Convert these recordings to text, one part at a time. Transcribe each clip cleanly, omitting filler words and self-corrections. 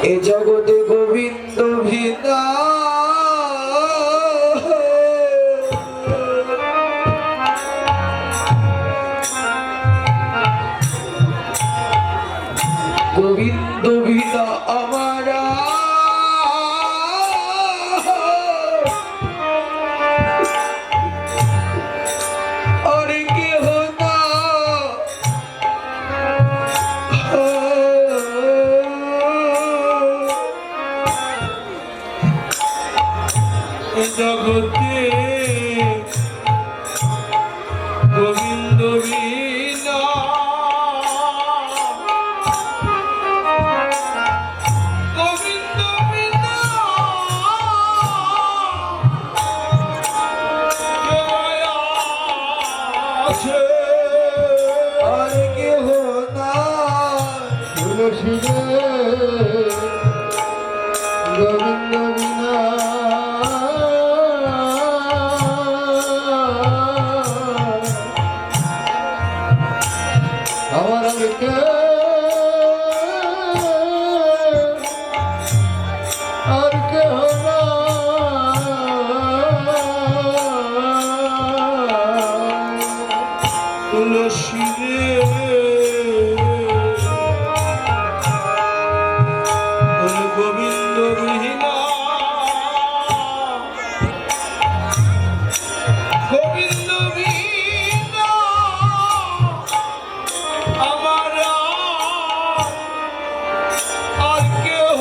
এ জগতে গোবিন্দ ভিনা গোবিন্দ ভিনা আমারা জগতে গোবিন্দ বিনা গোবিন্দ বিনা আছে আর কেহ না তুলসী গোবিন্দ বিনা তুলসী গোবিন্দ বিনা গোবিন্দ বিনা আমার আর কেহ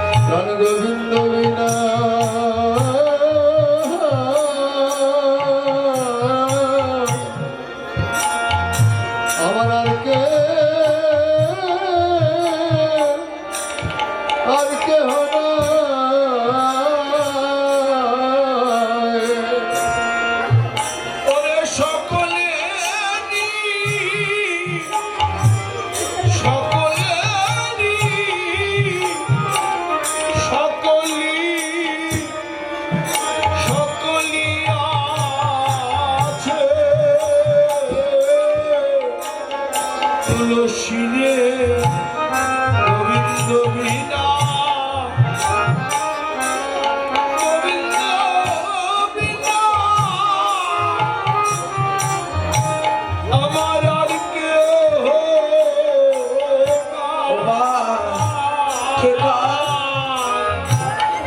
গোবিন্দ বিনা আমার আর কে হলো ওরে সকলে তুলসী রে গোবিন্দ বিনা গোবিন্দ বিনা আমার আর কেহ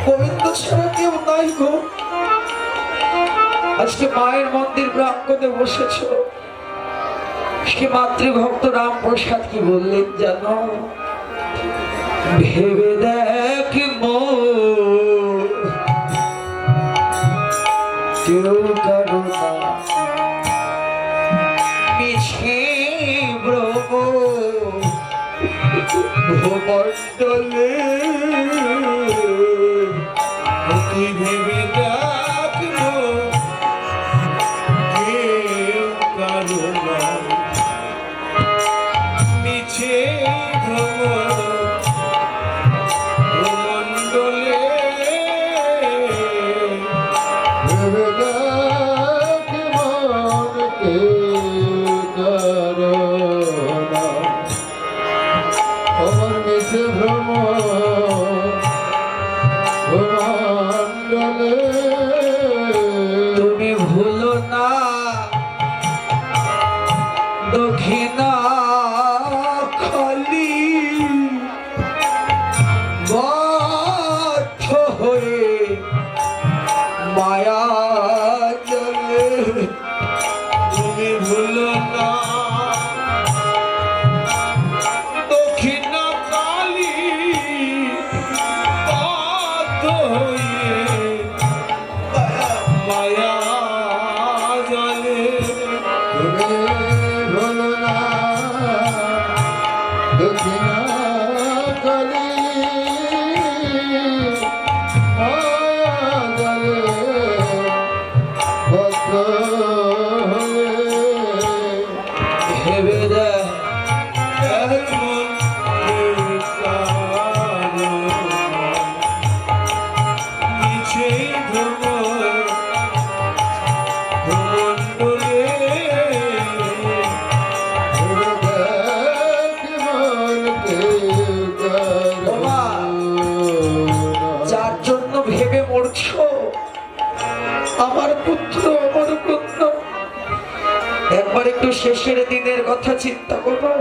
গোবিন্দ ছাড়া কেউ নাই গো। আজকে মায়ের মন্দির প্রাঙ্গণে বসেছ, সে মাতৃভক্ত রাম প্রসাদ কি বললেন জানো? ভেবে দেখ কেউ কারো না মিছে ভ্রম ভূমণ্ডলে ভেবে দেখ কেউ কারো না মিছে ভ্রমণ্ডলে ভেবে দেখ মনকে কারো না আমার মিছে ভ্রমণ ভেবে দেখ যার জন্য ভেবে মরছো, আমার পুত্র, আমার পুত্র, একবার একটু শেষের দিনের কথা চিন্তা করো।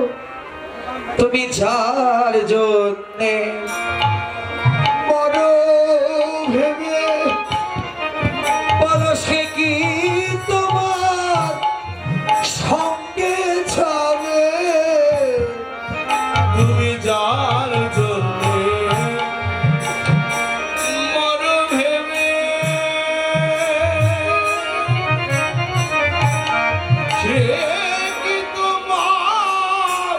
তুমি যার জন্যে মরো ভেবে বলো, সে কি তোমার সঙ্গে যাবে? তুমি যার জন্যে মরো ভেবে সে কি তোমার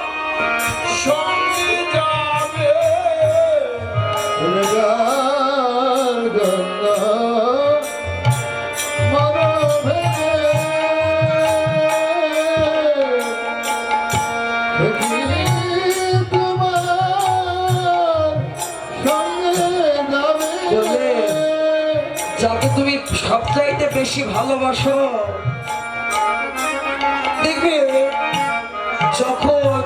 সঙ্গে যাবে? বলে, যাকে তুমি সবচাইতে বেশি ভালোবাসো, দেখবে যখন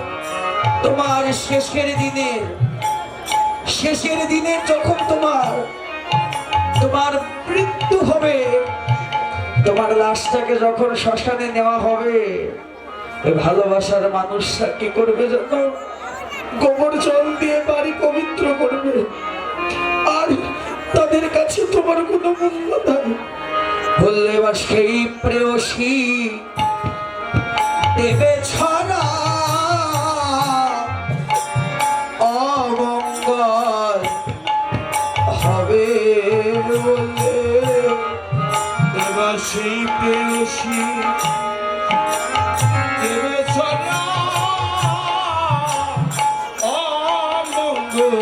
তোমার শেষের দিনে যখন তোমার মৃত্যু হবে, তোমার লাশটাকে যখন শ্মশানে নেওয়া হবে, ওই ভালোবাসার মানুষটা কি করবে জানো? গোবর জল দিয়ে বাড়ি পবিত্র করবে। আর তাদের কাছে তোমার কোনো মূল্য নাই। বললে এবার সেই প্রেয়সী দেবে ছড়া, অমঙ্গল হবে বলে। এবার সেই প্রেয়সী দেবে ছড়া, অমঙ্গল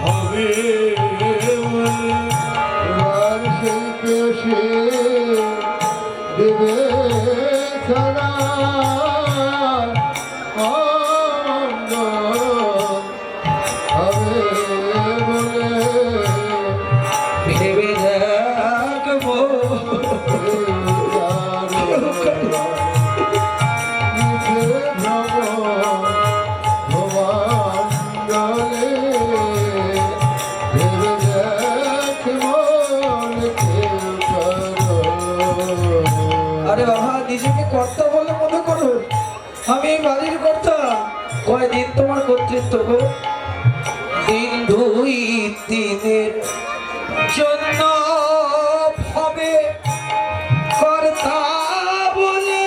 হবে বলে। এবার সেই পেশে দেবে ছাড়া হবে বলে। ভেবে দেখবো আরে বাবা, নিজেকে কর্তা বলে মনে করো? আমি এই বাড়ির কর্তা। কয়দিন তোমার কর্তৃত্ব গো? দিন 2-3 জন্য হবে কর্তা বলে।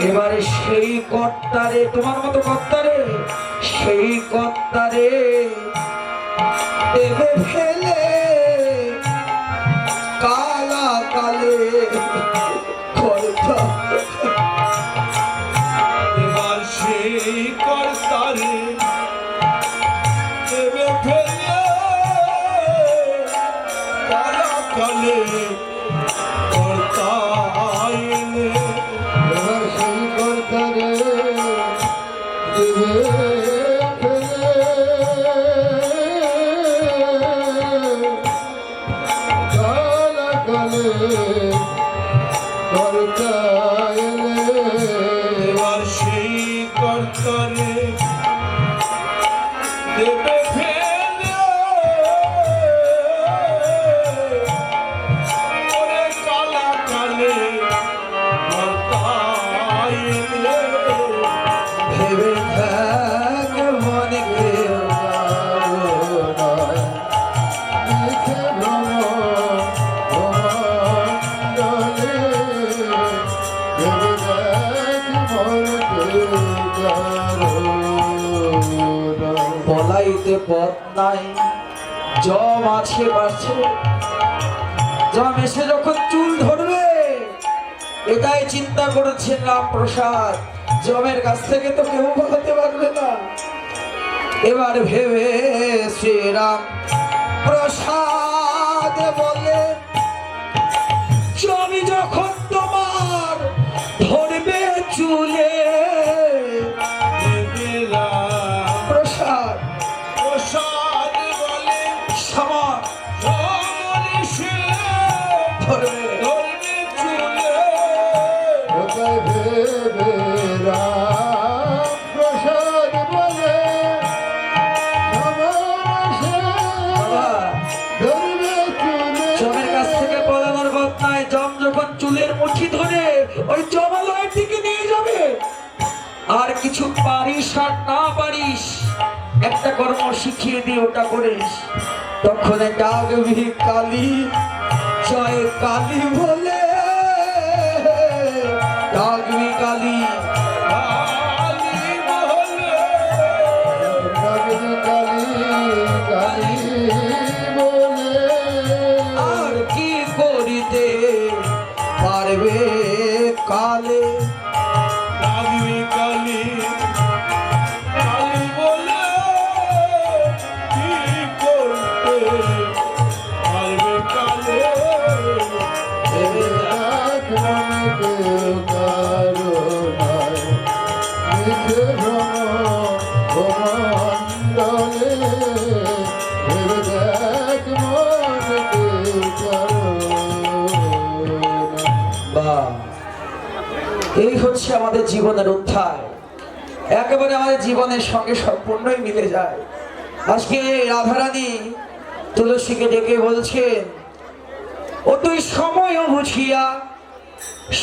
এবারে সেই কর্তারে, তোমার মতো কর্তারে, সেই কর্তারে দেবে ফেলে কালা কালে কর্তা। এবার সেই কর্তারে দেবে ফেলে কালা কালে কর্তা এলে। সেই কর্তারে দেবে ফেলে কালা কালে কর্তা এলে। এবার সেই কর্তারে দেবে ফেলে ওরে কালা কালে কর্তা এলে। ভেবে থাক মনে কেউ পলাইতে পথ নাই, জম আছে পাশে, জম এসে যখন চুল ধরবে এটাই চিন্তা করেছেন রামপ্রসাদ। জমের কাছ থেকে তো কেউ বলাতে পারবে না। এবার ভেবে শ্রীরাম প্রসাদ বলে, জমি যখন তোমার ধরবে চুলে, প্রসাদ প্রসাদ বলে সমান জমনিষে ধরবে। ধরবে চুলে। কোথায় ভেবে রাম প্রসাদ বলে সমাসে বাবা, ধরবে চুলে। জমের কাছ থেকে বলানোর কথা নয়। জম যখন চুলের মুঠি ধরে ওই জমালয়ের দিকে নিয়ে যাবে, আর কিছু পারিস আর না পারিস একটা কর্ম শিখিয়ে দিয়ে ওটা করিস, তখন ডাকবি কালী, জয় কালী বলে ডাকবি কালী। কালী বলে কালী কালী কালী বলে আর কি করিতে পারবে কালে। কালী কালী কালী বলে কি করতে পারবে কালে। এক মনে কেউ কারো নাই, মিছে ভ্রমণ্ডলে ভেবে দেখ মনে কেউ কারো নাই। বাহ, এই হচ্ছে আমাদের জীবনের অধ্যায়। একেবারে আমাদের জীবনের সঙ্গে সম্পূর্ণই মিলে যায়। আজকে রাধারানী তুলসীকে ডেকে বলছেন, ও তুই সময় বুঝিয়া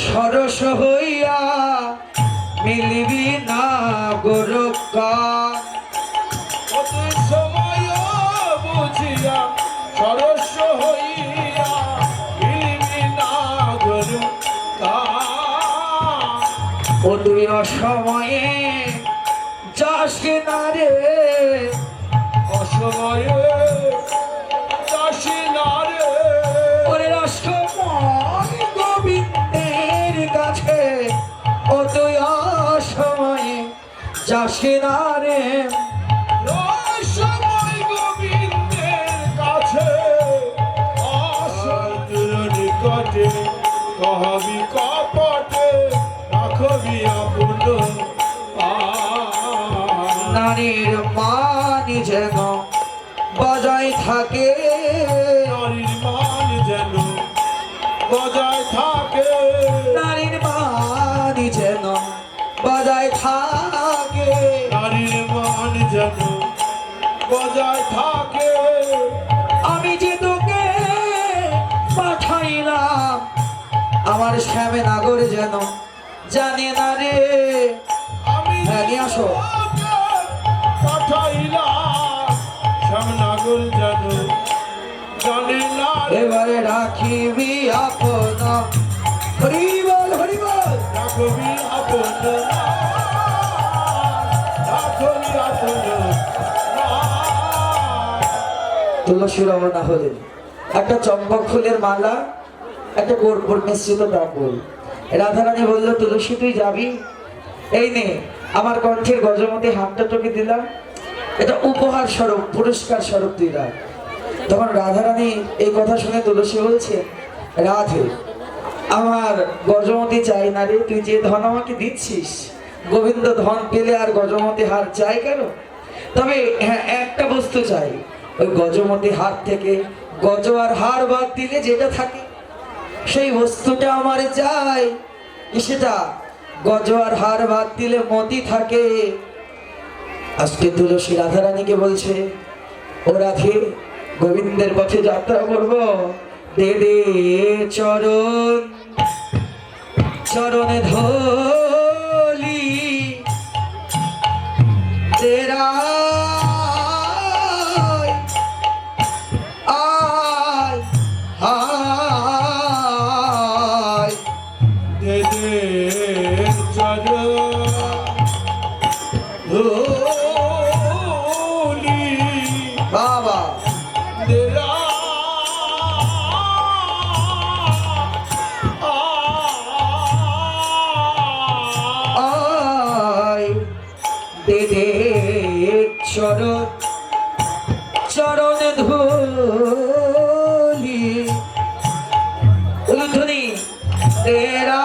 সরস হইয়া মিলবি না গোরক্ষা। কত সময় বুঝিয়া সরস্ব হইয়া মিলবি না গরু ও তুই অসময়ে যাস না রে, অসময়ে চাষি না রে। ওরে রসময় গোবিন্দের কাছে, ও তুই অসময়ে যাস না রে। সময় গোবিন্দের কাছে অসন্তুর নিকটে কহবি কপটে রাখবি আপন নারীর মানি যেন বজায় থাকে, নারীর মান যেন বজায় থাকে। নারীর মানি যেন বজায় থাকে। নারীর মান যেন বজায় থাকে। আমি যে তোকে পাঠাইলাম আমার শ্যামে নাগর যেন জানে না রে। আমি হ্যাঁ, নিয়ে আসো। পাঠাইলাম শ্যামনগর যেন জানে না রে। এবারে রাখিবি আপন, হরি বল হরি বল। রাখবি আপন রাখবি আপন তুলসী রওনা হলেন, একটা চম্পক ফুলের মালা, একটা কর্পূর মিশ্রিত তাম্বুল। রাধারানী বলল, তুলসী তুই যাবি? এই নে আমার কণ্ঠের গজমতে হাতটা তোকে দিলাম, এটা উপহার স্বরূপ, পুরস্কার স্বরূপ তুই রাখ। তখন রাধারানী এই কথা শুনে তুলসী বলছে, রাধে আমার গজমতি চাই না রে, তুই যে ধন আমাকে দিচ্ছিস, গোবিন্দ ধন পেলে আর গজমতি হার চাই কেন? তবে হ্যাঁ, একটা বস্তু চাই, ওই গজমতি হার থেকে গজ আর হার বাদ দিলে যেটা থাকে সেই বস্তুটা আমার চাই। সেটা গজ আর হার বাদ দিলে মতি থাকে। আজকে তুলসী রাধারানীকে বলছে, ও রাধে গোবিন্দের পথে যাত্রা করব, দে দে চরণ, চরণে ধলি তেরা আয় হায়। দে দে চরণ ধুলি বাবা দে চরণ চরণে ধুলি উলুধ্বনি তেরা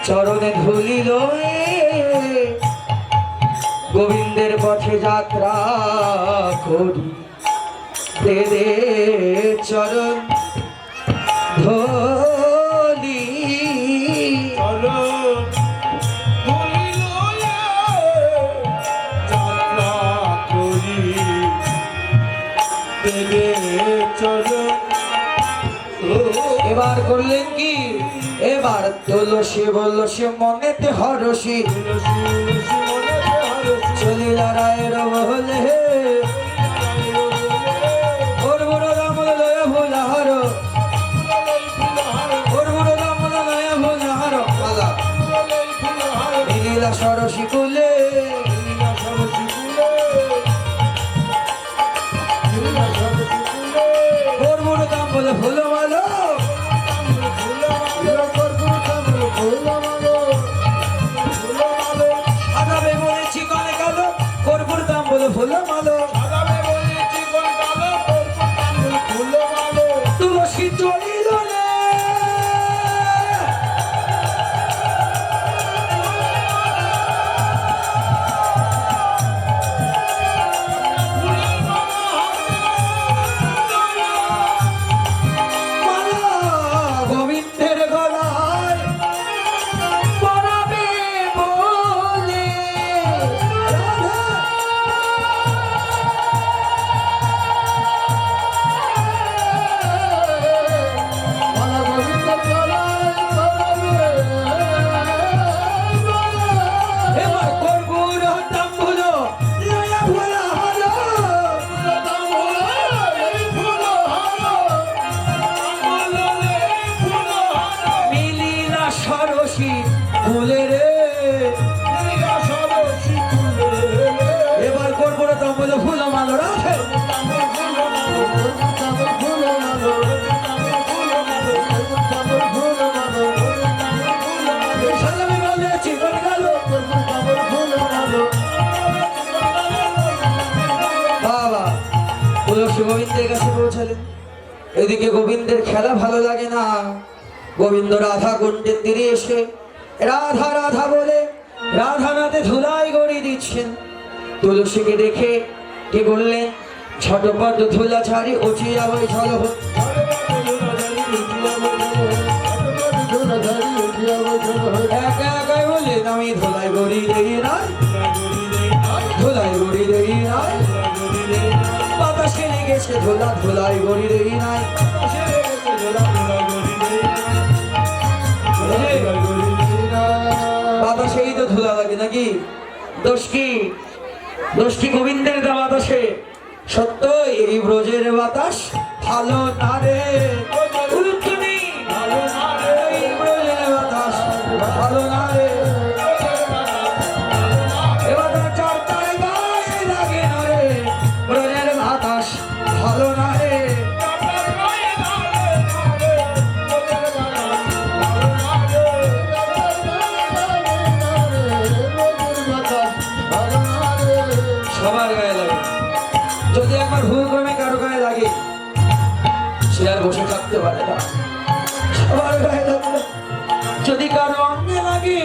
চরণে ধুলি লয়ে গোবিন্দের পথে যাত্রা করি দে দে চরণ ধুলি এবার করলেন কি এবার তুলসী বলল সে মনেতে হরসি চলিলা রায়ের বহলে ওর বড় রামল লয় ভুলাহার ওর বড় রামল লয় ভুলাহার লীলা সরসী কুলে ওর বড় দাম বলে ফুল মালো আগাবে বলেছি কানে কালো কর্পূর দাম বলে ফুল মালো তুলসী চলিল রে গোবিন্দের গলায় পরাবে বলে এবার কর্পূর দাম হলো লয়া ভোলা হলো মিলিলা সরসী ফুলে রে এবার কর্পূর দাম হলো ফুল মালো রাখে সালামি বলেছি কোনে কালো বাবা তুলসী গোবিন্দের কাছে পৌঁছালেন এদিকে গোবিন্দের খেলা ভালো লাগে না গোবিন্দ রাধা কুণ্ডের তীরে এসে রাধা রাধা বলে রাধা নাতে ধুলাই গড়িয়ে দিচ্ছেন তুলসীকে দেখে কি বললেন ঝটপট ধুলা ছাড়ি উঠিয়া বই চলো একা একাই বললেন আমি ধুলাই গড়ি দেই নাই ধুলাই গড়ি দেই নাই বাতাসে লেগেছে ধুলা ধুলাই গড়ি দেই নাই বাতাসেই তো ধুলা লাগে নাকি দোষ কি গোবিন্দের দেওয়া বাতাসে সত্য এই ব্রজের বাতাস ভালো না রে গুরুত্ব নেই এই ব্রজের বাতাস ভালো না রে এবার চারটায় গায়ে লাগে না রে ব্রজের বাতাস ভালো না রে সবার গায়ে লাগে যদি একবার ভুল ক্রমে কারো গায়ে লাগে সে আর বসে থাকতে পারে না সবার গায়ে লাগে যদি কারো অঙ্গে লাগে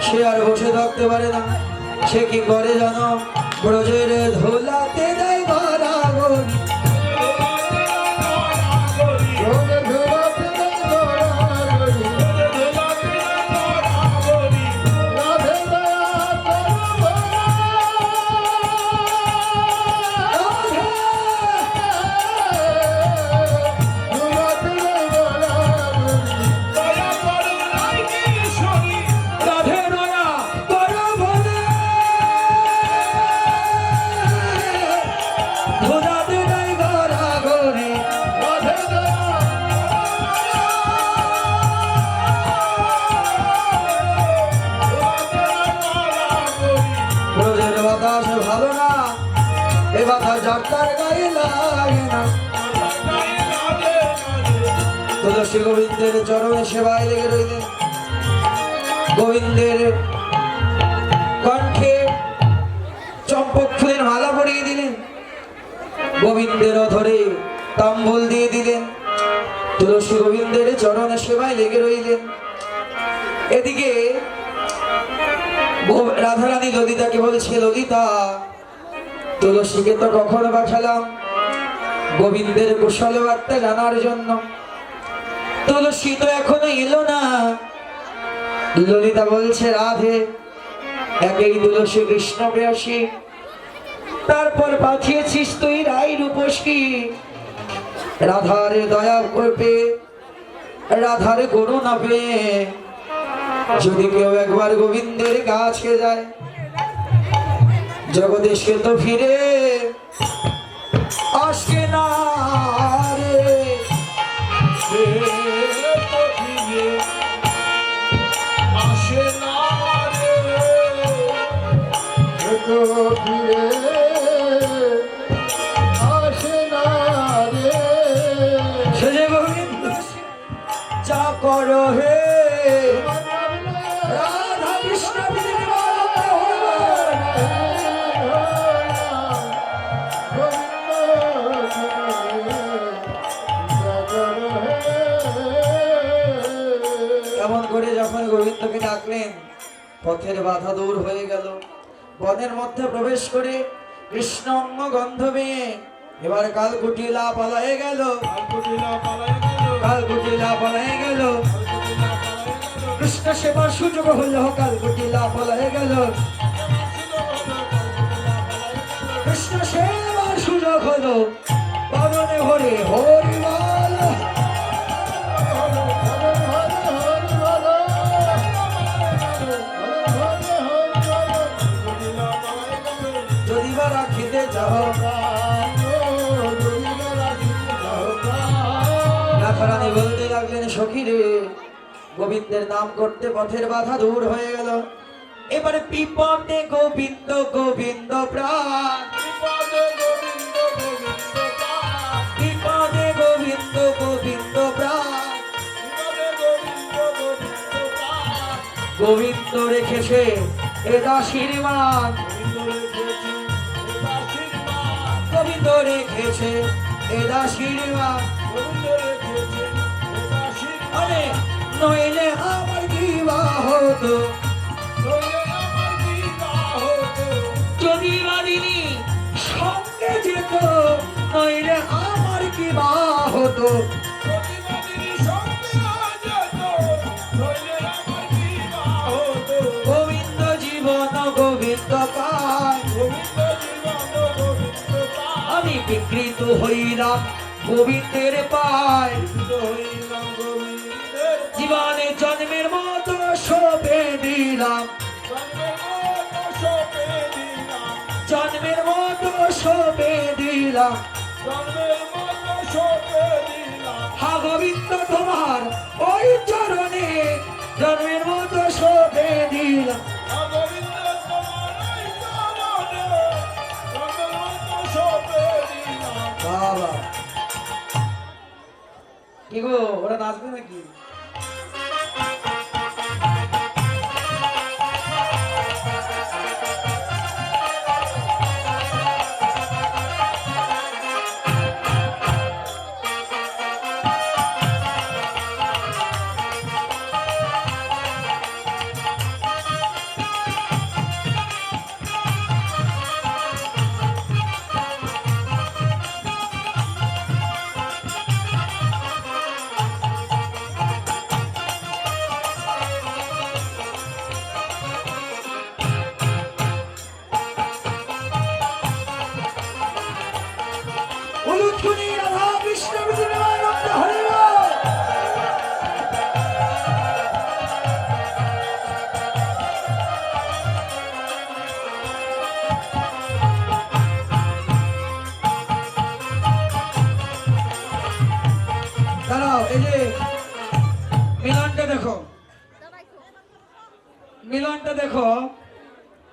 সে আর বসে থাকতে পারে না সে কি করে জানো ব্রজের ধুলাতে দেয় গড়াগড়ি বাতাস ভালো না, এ বাতাস যাত্রার গায়ে লাগে না। তুলসী গোবিন্দের চরণে সেবায় লেগে রইলেন। গোবিন্দের কণ্ঠে চম্পক ফুলের মালা পরিয়ে দিলেন, গোবিন্দের অধরে তাম্বুল দিয়ে দিলেন। তুলসী গোবিন্দের চরণে সেবায় লেগে রইলেন। এদিকে রাধারানী ললিতাকে বলছে, ললিতা তুলসীকে তো কখন পাঠালাম গোবিন্দের কুশল বার্তা জানার জন্য, তুলসী তো এখনো এলো না। ললিতা বলছে, রাধে একই তুলসী কৃষ্ণ প্রেয়সী, তারপর পাঠিয়েছিস তুই রাই রূপসী। রাধার দয়া করবে, রাধার করুণা পেয়ে যদি কেউ একবার গোবিন্দের কাছে যায়, জগদীশকে তো ফিরে আসে না রে। সে তো ফিরে আসে না রে। সে তো ফিরে আসে না রে। সে যে গোবিন্দ যা করো হে রাধা কৃষ্ণ এমন করে যখন গোবিন্দকে ডাকলেন, পথের বাধা দূর হয়ে গেল। বনের মধ্যে প্রবেশ করে কৃষ্ণ অঙ্গ গন্ধ পেয়ে এবার কালকুটিলা পালায়ে গেল, কালকুটিলা পালায় গেল। কালকুটিলা পালায়ে গেল। কৃষ্ণ সেবার সুযোগ হলো, কালকুটিলা পালায়ে গেল। কৃষ্ণ সেবার সুযোগ হলো, বাদনে হরে হরি বল। যদি বা রাখিতে যাও, রাধারানী বলতে লাগলেন, সখী রে গোবিন্দের নাম করতে পথের বাধা দূর হয়ে গেল। এবারে বিপদে গোবিন্দ গোবিন্দ প্রাণ, বিপদে গোবিন্দ গোবিন্দ প্রাণ। বিপদে গোবিন্দ গোবিন্দ প্রাণ। বিপদে গোবিন্দ গোবিন্দ প্রাণ। গোবিন্দ রেখেছে এ আশীর্বাদ, গোবিন্দ রেখেছে এ আশীর্বাদ। গোবিন্দ রেখেছে এ গোবিন্দ আশীর্বাদ। রেখেছে এ আশীর্বাদ। আরে নইলে আমার কি বা হতো, নইলে আমার বিবাহ হতো। যদি বাদিনী সঙ্গে যেত, নইলে আমার কি বা হতো। প্রতিবাদীর সঙ্গে যেত, নইলে আমার বিবাহ হতো। গোবিন্দ জীবন গোবিন্দ পায়, গোবিন্দ জীবন গোবিন্দ পায়। আমি বিকৃত হইলাম গোবিন্দের পায়। হইলাম গোবিন্দের জীবনে জন্মের মতো সপে দিলাম, জন্মের মতো সপে দিলাম। জন্মের মতো সপে দিলাম। জন্মের মতো সপে দিলাম। হা গোবিন্দ তোমার ওই চরণে জন্মের মতো সপে দিলাম। গোবিন্দ তোমার এই চরণে জন্মের মতো সপে দিলাম। বাবা কি গো, ওরা নাচবে নাকি?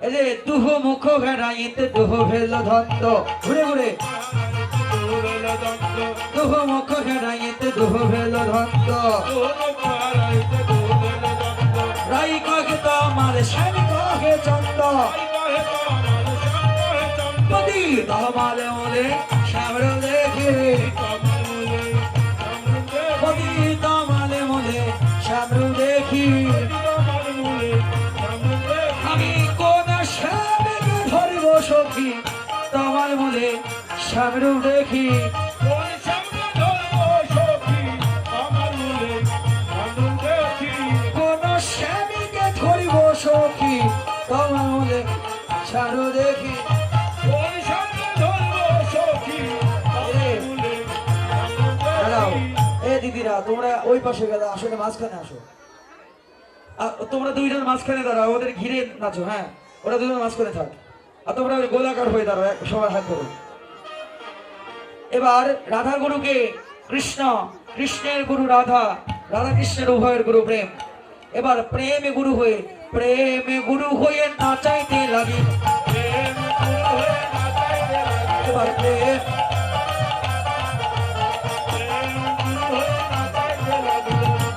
এই যে দুহ মুখ ঘেরাইতে দুহ ভেল ধন্ত ঘুরে ঘুরে দুহ মুখ ঘেরাইতে দুহ ভেল ধন্ত রাই কাকে তো আমার স্বামী কাকে চন্দ পতি তোমালে মলে শ্যামর দেখি পতি তোমালে মলে শ্যামর দেখি আমি কোন শ্যামকে ধরিব সখী তোমার মলে শ্যামর দেখি কোন শ্যামীকে ধরিব সখী তোমার মলে শ্যামর দেখি দাঁড়াও এ দিদিরা তোমরা ওই পাশে গেলে আসলে মাঝখানে আসো তোমরা দুইজন মাঝখানে দাঁড়াও ওদের ঘিরে নাচো হ্যাঁ ওরা দুজন মাঝখানে থাক আর তোমরা ওই গোলাকার হয়ে দাঁড়াও সবার হাত ধরো এবার রাধা গুরুকে কৃষ্ণ কৃষ্ণের গুরু রাধা রাধা কৃষ্ণের উভয়ের গুরু প্রেম এবার প্রেমে গুরু হয়ে নাচাইতে লাগি এবার প্রেম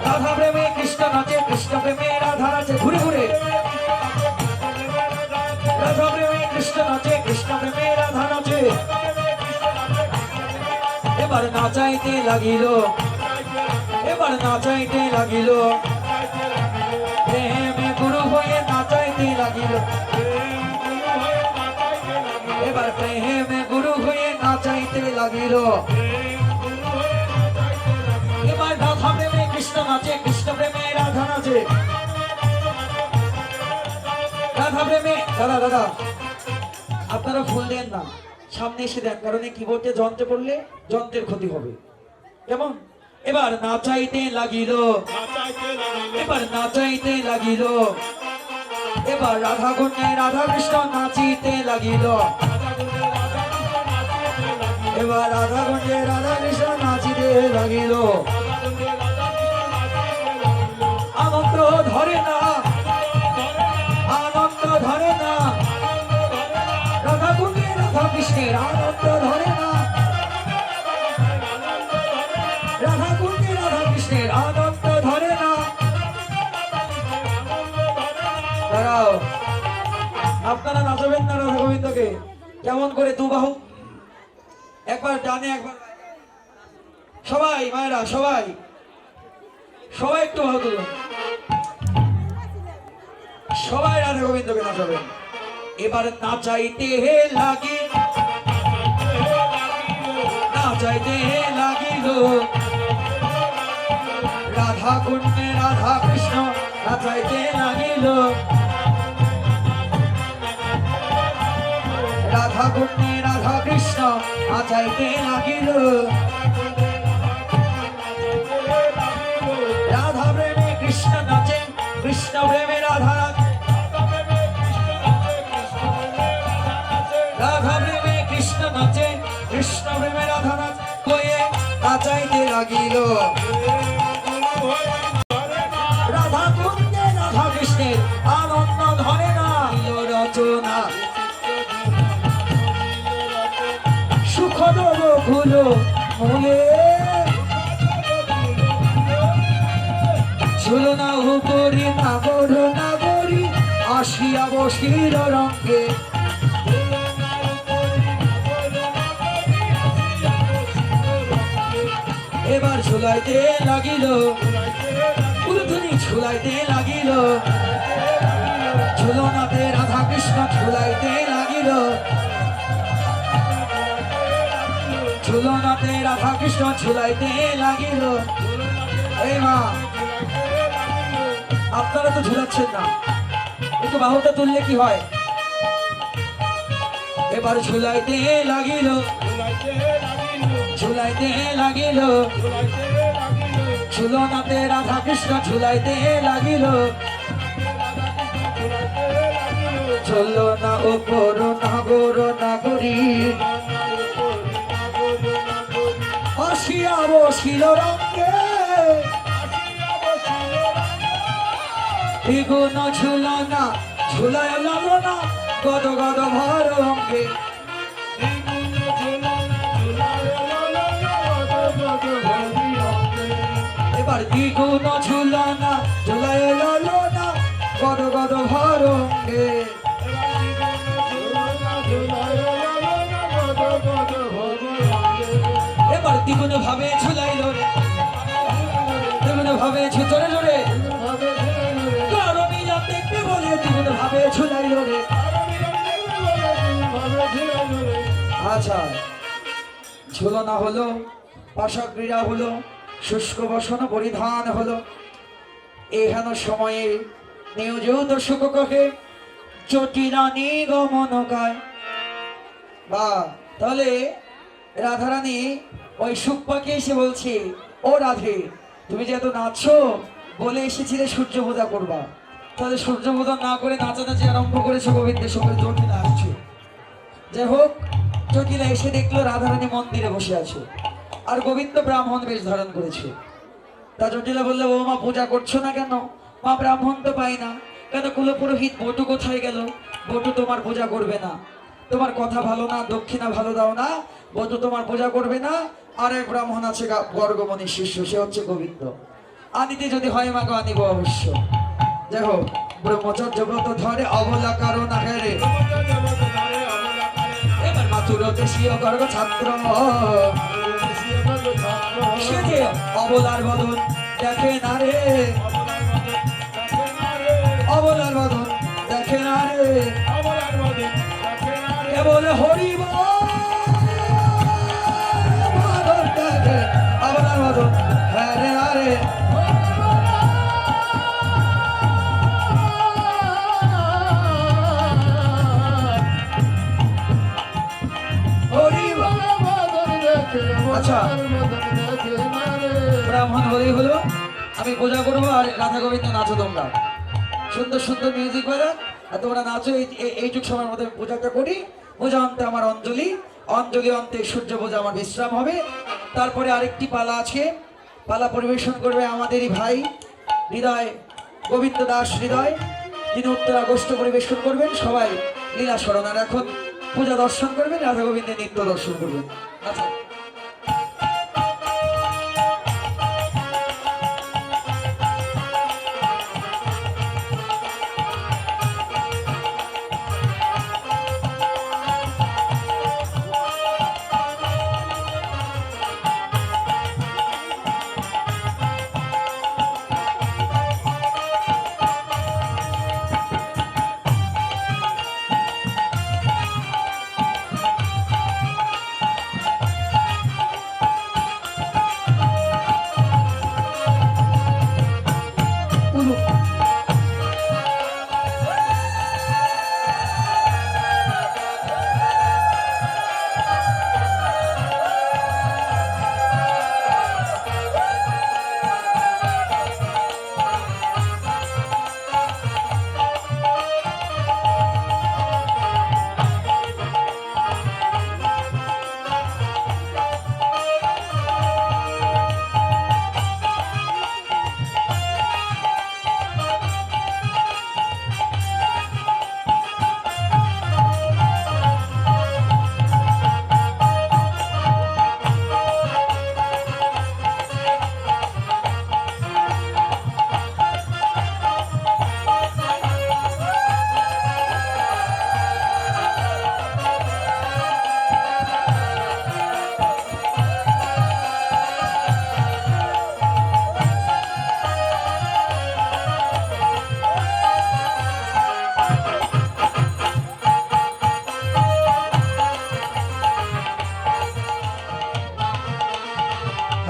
রাধা প্রেমে কৃষ্ণ নাচে কৃষ্ণ প্রেমে রাধা নাচে ঘুরে ঘুরে রাধা প্রেমে কৃষ্ণ নাচে কৃষ্ণ প্রেমে রাধা নাচে এবার নাচাইতে লাগিল প্রেমে গুরু হয়ে নাচাইতে লাগিল এবার প্রেমে গুরু হয়ে নাচাইতে লাগিল এবার রাধা প্রেমে কৃষ্ণ নাচে কৃষ্ণ প্রেমে রাধা নাচে রাধা প্রেমে দাদা আপনারা ফুল দেন না সামনে এসে দেন কারণ এই কিবোর্ডে যন্ত্রে পড়লে যন্ত্রের ক্ষতি হবে কেমন এবার নাচাইতে লাগিল এবার রাধা গুণে রাধা কৃষ্ণ নাচিতে লাগিল এবার রাধা গুণে রাধা কৃষ্ণ নাচিতে লাগিল আনন্দ ধরে না রাধা গুণে রাধা কৃষ্ণের আনন্দ ধরে না রাধা গুণে রাধা কৃষ্ণের আনন্দ ধরে না দাঁড়াও আপনারা নাচাবেন না রাধা গোবিন্দকে কেমন করে দু বাহু একবার ডানে একবার সবাই মায়েরা সবাই একটু বাহু তুলুন সবাই রাধা গোবিন্দকে নাচাবেন এবার নাচাইতে লাগিল রাধা কুণ্ডে রাধা কৃষ্ণ নাচাইতে লাগিল রাধা কুণ্ডে রাধা কৃষ্ণ নাচাইতে লাগিল রাধা প্রেমে কৃষ্ণ নাচে কৃষ্ণ প্রেমে রাধা নাচে রাধা প্রেমে কৃষ্ণ নাচে কৃষ্ণ প্রেমে রাধা নাচে কয়ে নাচাইতে লাগিল রাধা কুণ্ডে রাধা কৃষ্ণের আনন্দ ধরে না রচনা সুখ দেব গুলো মনে ঝুলো না উপরি নাগরি আসিয়া বসির রঙ্গে এবার ঝুলাইতে লাগিল উলুধুনি ঝুলাইতে লাগিল ঝুলনাতে রাধা কৃষ্ণ ঝুলাইতে লাগিল ঝুলনাতে রাধা কৃষ্ণ ঝুলাইতে লাগিল এই মা আপনারা তো ঝুলাচ্ছেন না একটু বাহুটা তুললে কি হয় এবার ঝুলাইতে লাগিল ঝুলনাতে রাধা কৃষ্ণ ঝুলাইতে লাগিল ঝুলনা উপর নাগরি আসিয়া বসিল রঙ্গে দ্বিগুণ ঝুলনা ঝুলায় লালনা গদ গদ ভর অঙ্গে। এবার দ্বিগুণ ঝুলানা ঝুলায় লালনা গদ গদ ভর অঙ্গে। এবার দ্বিগুণ ভাবে ঝুলাইল রে, দ্বিগুণ ভাবে জোরে জোরে কারণই দেখতে বলে দ্বিগুণ ভাবে ঝুলাইল রে। আচ্ছা, ঝুলনা হলো, পাশা ক্রীড়া হলো, শুষ্ক বসন পরিধান হলো। এহেন সময়ে নিয়োজিত সুখকে জটিলা নিগমন গায়। বা তাহলে রাধারানী ওই সুখপাকে এসে বলছে, ও রাধে, তুমি যে এত নাচছো বলে এসেছিলে সূর্য পূজা করবা, তাহলে সূর্য পূজা না করে নাচানাচি আরম্ভ করেছো গোবিন্দের সঙ্গে জটিলা আসছে। যাই হোক, জটিলা এসে দেখলো রাধারানী মন্দিরে বসে আছে আর গোবিন্দ ব্রাহ্মণ বেশ ধারণ করেছে। তা জটিলা বললো, ও মা পূজা করছো না কেন? মা ব্রাহ্মণ তো পাই না। কেন? কুলপুরোহিত বটু কোথায় গেল? বটু তোমার পূজা করবে না, তোমার কথা ভালো না, দক্ষিণা ভালো দাও না, বটু তোমার পূজা করবে না। আর এক ব্রাহ্মণ আছে গর্গমণির শিষ্য, সে হচ্ছে গোবিন্দ। আনিতে যদি হয় মাকে আনিব অবশ্য। যাই হোক, ব্রহ্মচর্য ব্রত ধরে অবলা কারণ আহেরে। এবার মাথুর দেশীয় গর্গ ছাত্র সে যে অবলার বদন দেখে না রে, অবলার বদন দেখে না রে, কেবল হরিব অবলার বদন হ্যাঁ রে আরে। আচ্ছা, ব্রাহ্মণ হলেই হলো, আমি পূজা করবো আর রাধা গোবিন্দ নাচো তোমরা, সুন্দর সুন্দর মিউজিক করে আর তোমরা নাচো। এইটুক সময়ের মধ্যে পূজাটা করি। পূজা অন্তে আমার অঞ্জলি, অঞ্জলি অন্তে সূর্য পূজা আমার বিশ্রাম হবে। তারপরে আরেকটি পালা আছে, পালা পরিবেশন করবে আমাদেরই ভাই হৃদয়, গোবিন্দ দাস হৃদয়, তিনি উত্তরা গোষ্ঠ পরিবেশন করবেন। সবাই লীলা স্মরণ আর এখন পূজা দর্শন করবেন, রাধা গোবিন্দের নৃত্য দর্শন করবেন। আচ্ছা,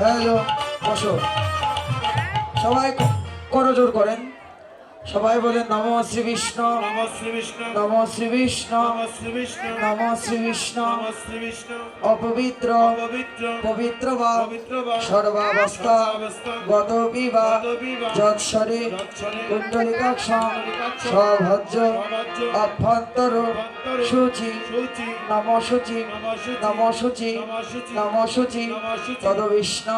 হ্যালো, বসো। সবাই করজোর করেন, সবাই বলেন নমঃ শ্রী বিষ্ণু, নমঃ শ্রী বিষ্ণু, নমঃ শ্রী বিষ্ণু, নমঃ শ্রী বিষ্ণু, নমঃ শ্রী বিষ্ণু। নমঃ শ্রী বিষ্ণু। অপবিত্র পবিত্র পবিত্র বা পবিত্র বা সর্বাবস্থা গত বিবা যৎসরে কুণ্ডলিকাক্ষ সভজ্জ অভ্যন্তর শুচি নম শুচি নম শুচি নম শুচি তদবিষ্ণু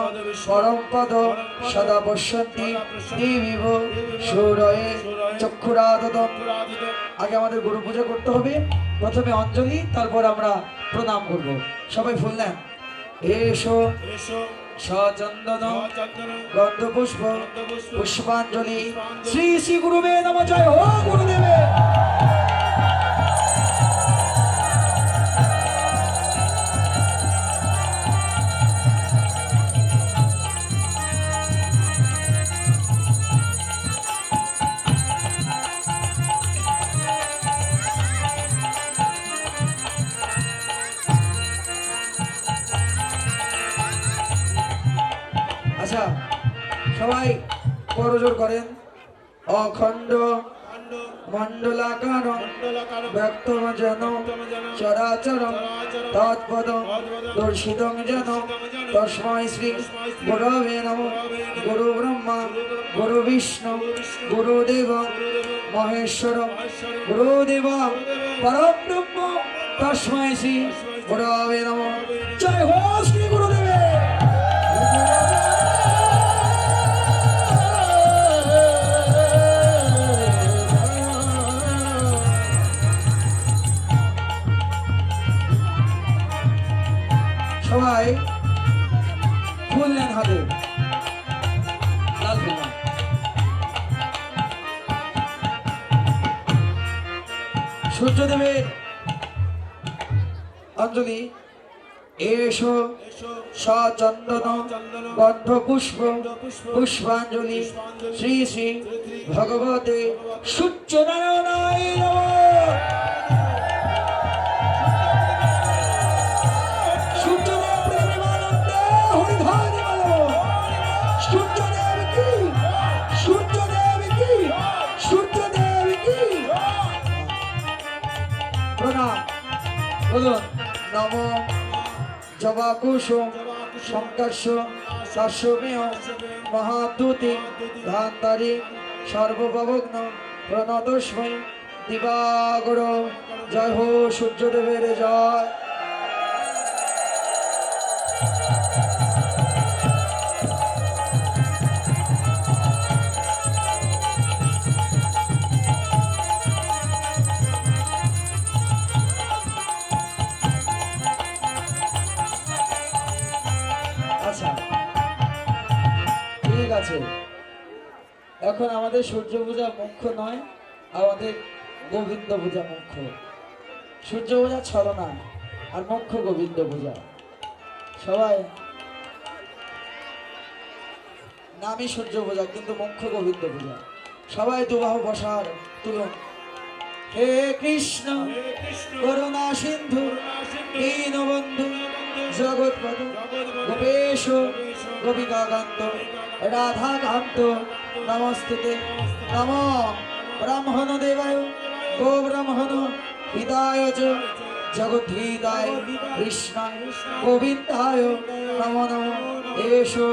পরম পদ সদা পশ্যন্তি দিবিভ সুরয়ে চক্ষুরাদতম। পুরাদিত আগে আমাদের গুরু পূজা করতে হবে, প্রথমে অঞ্জলি, তারপর আমরা প্রণাম করব। সবাই ফুল নেন। এসো এসো সচন্দন চন্দন গন্ধ পুষ্প পুষ্প পুষ্পাঞ্জলি। শ্রী শ্রী গুরুবে নমঃ। জয় হো গুরুদেবে। আচ্ছা, সবাই করজোর করেন। অখণ্ড খণ্ড মণ্ডলাকার মণ্ডলাকার ব্যক্তম যেন চরাচরম তৎপদ দর্শিতং যেন তস্मै শ্রী গুরবে নমঃ। গুরু ব্রহ্মা গুরু বিষ্ণু গুরুদেব মহেশ্বর গুরুদেব পরব্রহ্ম তস্मै শ্রী গুরবে নমঃ। জয় হো শ্রী গুরুদেবে। সবাই ফুল নেন হাতে, লাল ফুল নেন। সূর্যদেবের অঞ্জলি। এসো সচন্দন গন্ধ পুষ্প পুষ্পাঞ্জলি শ্রী শ্রী ভগবতে সূর্যনারায়ণায় নমঃ। সূর্যদেব প্রেমানন্দে হরিধারে বলো। সূর্যদেব কি, সূর্যদেব কি, সূর্যদেব কি। প্রণাম বলুন। নম জবা কুসুম শঙ্কর্ষ শাশ্বমেয় মহাদূতি ধান্তারি সর্বভগ্ন প্রণতস্মৈ দিবাগর। জয় হো সূর্যদেবের জয়। আচ্ছা, ঠিক আছে। এখন আমাদের সূর্য পূজা মুখ্য নয়, আমাদের গোবিন্দ পূজা মুখ্য। সূর্য পূজা ছলনা আর মুখ্য গোবিন্দ পূজা। সবাই নামই সূর্য পূজা, কিন্তু মুখ্য গোবিন্দ পূজা। সবাই দুবাহু বসার তুলুন। হে কৃষ্ণ হে কৃষ্ণ করুণা সিন্ধু করুণা সিন্ধু দীনবন্ধু জগৎপদু গোপেশ গোপিকাকান্ত রাধাকান্ত নমস্তুতে। নম ব্রাহ্মণ দেবায় গো ব্রাহ্মণ পিতায় চ জগদ্ধিতায় কৃষ্ণায় গোবিন্দায় নমো নমঃ। এসো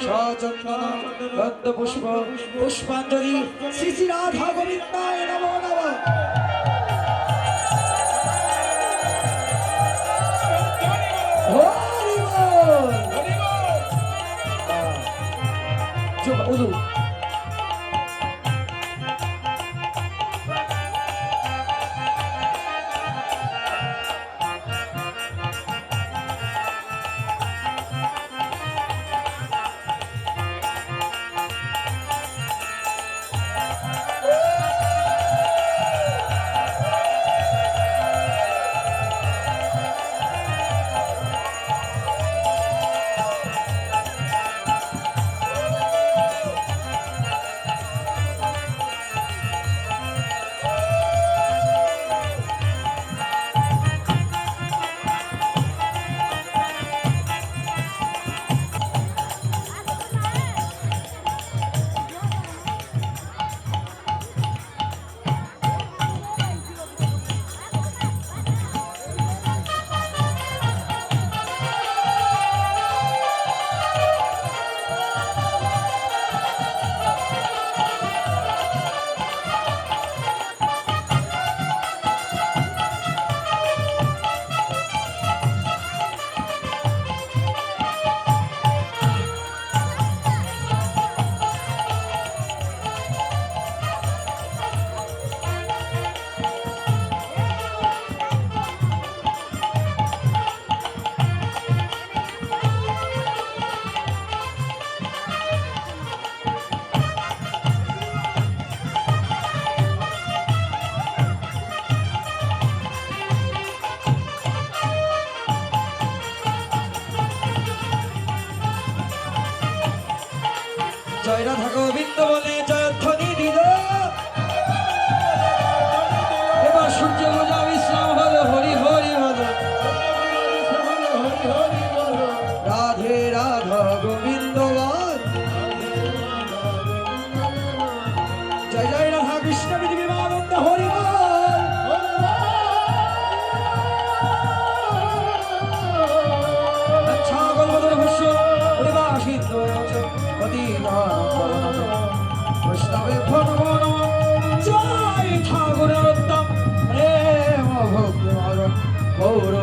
সচন্দন গন্ধ পুষ্প পুষ্পাঞ্জলি শ্রী শ্রী রাধা গোবিন্দায় নমো নমঃ। হরি বল। চুপ উদু। সূর্য পূজা বিশ্রাম হলো হরি হরি বল হরি হরি বল রাধে রাধা গোবিন্দ বল জয় জয় রাধা কৃষ্ণ পৃথিবী আনন্দ হরি বল ছাগল বদল ভস্য পরিবাসিত বৈষ্ণবে ভগবান জয় ঠাকুরের উত্তম প্রেম ভক্তি গৌর